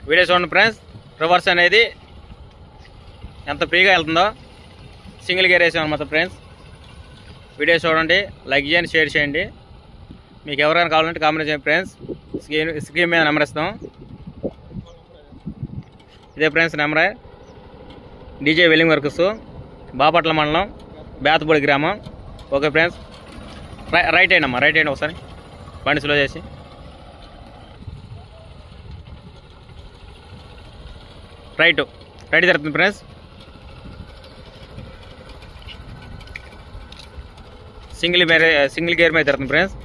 Video చూడండి friends, reverse అనేది ఎంత ఫ్రీగా వెళ్తుందో. సింగిల్ గేర్ వేసాం అనమాట ఫ్రెండ్స్. వీడియో చూడండి, లైక్ చేయండి, షేర్ చేయండి. మీకు ఎవరైనా కావాలంటే కామెంట్ చేయండి ఫ్రెండ్స్. స్క్రీన్ మీద నెంబర్ ఇస్తాం. ఇదే ఫ్రెండ్స్ నెంబరే. డీజే వెల్లింగ్ వర్క్స్, బాపట్ల మండలం, బేతపూడి గ్రామం. ఓకే ఫ్రెండ్స్, రైట్ అయ్యండి అమ్మా, రైట్ అయ్యండి ఒకసారి. బండి స్లో చేసి రైట్ జరుగుతుంది ఫ్రెండ్స్. సింగిల్ గేర్ మీద జరుగుతుంది ఫ్రెండ్స్.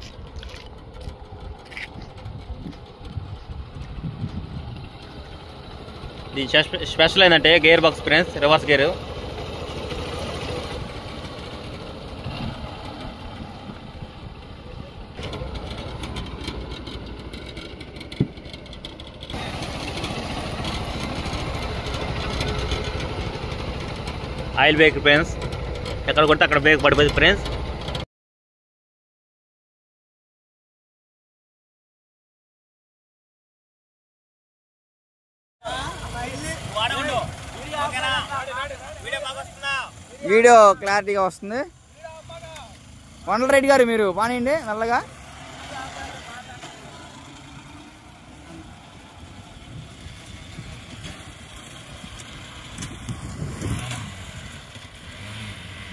దీని స్పెషల్ ఏంటంటే gear box friends, reverse gear. Oil break friends, ఎక్కడ కొడితే అక్కడ బ్రేక్ పడిపోయింది ఫ్రెండ్స్. వీడియో క్లారిటీగా వస్తుంది. వండల రెడ్డి గారు మీరు బానేయండి నల్లగా.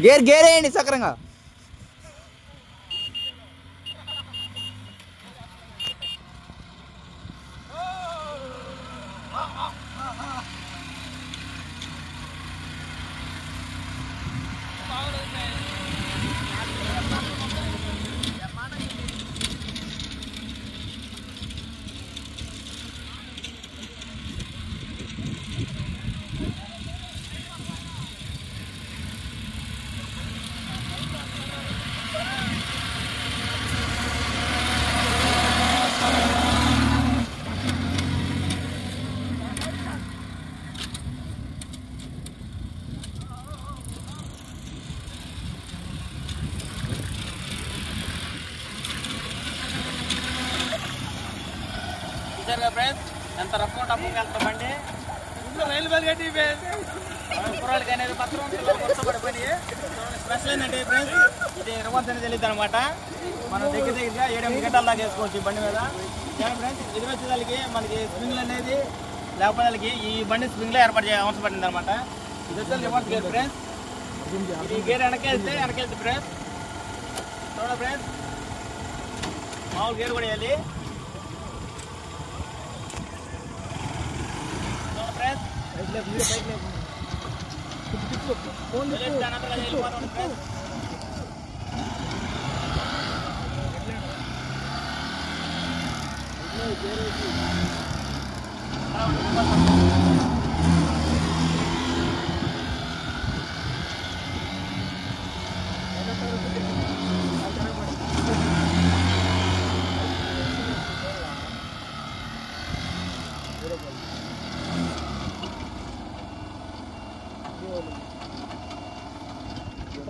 గేర్ వేయండి సక్రంగా. ఫ్రెండ్స్ ఎంత రఫ్ టప్పుకి వెళ్తామండి. రైలు బల్గట్టి కుర్రాళ్ళకి అనేది పత్రం పడిపోయి. స్పెషల్ ఏంటంటే ఫ్రెండ్స్, ఇది రివర్స్ అనేది తెలియదు అనమాట. మనం దగ్గరగా 7-8 గంటల దాకా వేసుకోవచ్చు ఈ బండి మీద. ఫ్రెండ్స్ ఇది వచ్చేదానికి మనకి స్ప్రింగ్లు అనేది లేకపోతే ఈ బండి స్ప్రింగ్లో ఏర్పాటు అవసరం పడింది అనమాట. ఇది వచ్చే రివర్స్ గేర్ ఫ్రెండ్స్. ఇది గేర్ వెనకెళ్తే ఫ్రెండ్స్. చూడండి ఫ్రెండ్స్, మామూలు గేర్ కూడా వేయాలి.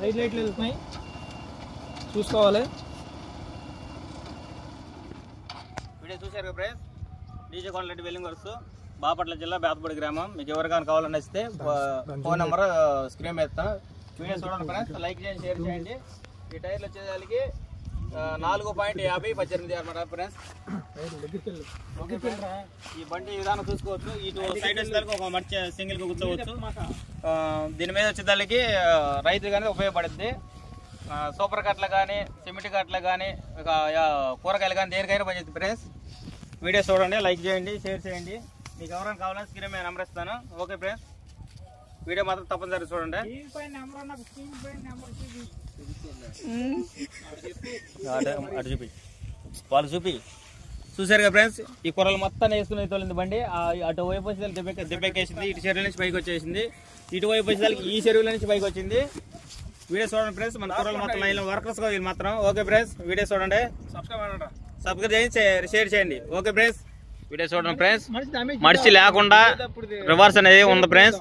సైడ్ లైట్లు వెళ్తున్నాయి, చూసుకోవాలి. వీడియో చూసారు కదా friends, DJ Kondalareddy welding works, Bapatla జిల్లా, బేతపూడి గ్రామం. మీకు ఎవరికైనా కావాలని వస్తే ఫోన్ నెంబర్ స్క్రీన్ మీద ఇస్తాను. వీడియో చూడండి ఫ్రెండ్స్, లైక్ చేయండి, షేర్ చేయండి. ఈ టైర్లు వచ్చేదానికి 4.50 అనమాట ఫ్రెండ్స్. ఈ బండి విధానం చూసుకోవచ్చు. ఇటు సైడ్ వచ్చేదానికి ఒక మంచి సింగిల్ కూర్చోవచ్చు. దీని మీద వచ్చేదానికి రైతు కానీ ఉపయోగపడుద్ది. సూపర్ కట్ల కానీ, సిమెంట్ కట్ల కానీ, కూరగాయలు కానీ దేనికైనా పనిచేస్తుంది ఫ్రెండ్స్. వీడియో చూడండి, లైక్ చేయండి, షేర్ చేయండి. మీకు ఎవరైనా కావాలని స్క్రీన్ మీద నెంబర్ ఇస్తాను. ఓకే ఫ్రెండ్స్, వీడియో మాత్రం తప్పనిసరి చూడండి. అటు చూపి, వాళ్ళు చూపి. చూసారు కదా ఫ్రెండ్స్, ఈ కూరలు మొత్తం వేసుకుని తోలింది బండి. అటు వైపు వచ్చేదానికి దెబ్బెక్కేసింది, ఇటు చెరువుల నుంచి పైకి వచ్చేసింది. ఇటువైపు వచ్చేదానికి ఈ చెరువుల నుంచి పైకి వచ్చింది. వీడియో చూడండి ఫ్రెండ్స్, మన కూరలు మొత్తం లైన్ వర్కర్స్ వీళ్ళు మాత్రం. ఓకే ఫ్రెండ్స్, వీడియో చూడండి, సబ్స్క్రైబ్ చేయండి, షేర్ చేయండి. ఓకే ఫ్రెండ్స్, వీడియో చూడండి ఫ్రెండ్స్. మడిచి లేకుండా రివర్స్ అనేది ఉంది ఫ్రెండ్స్.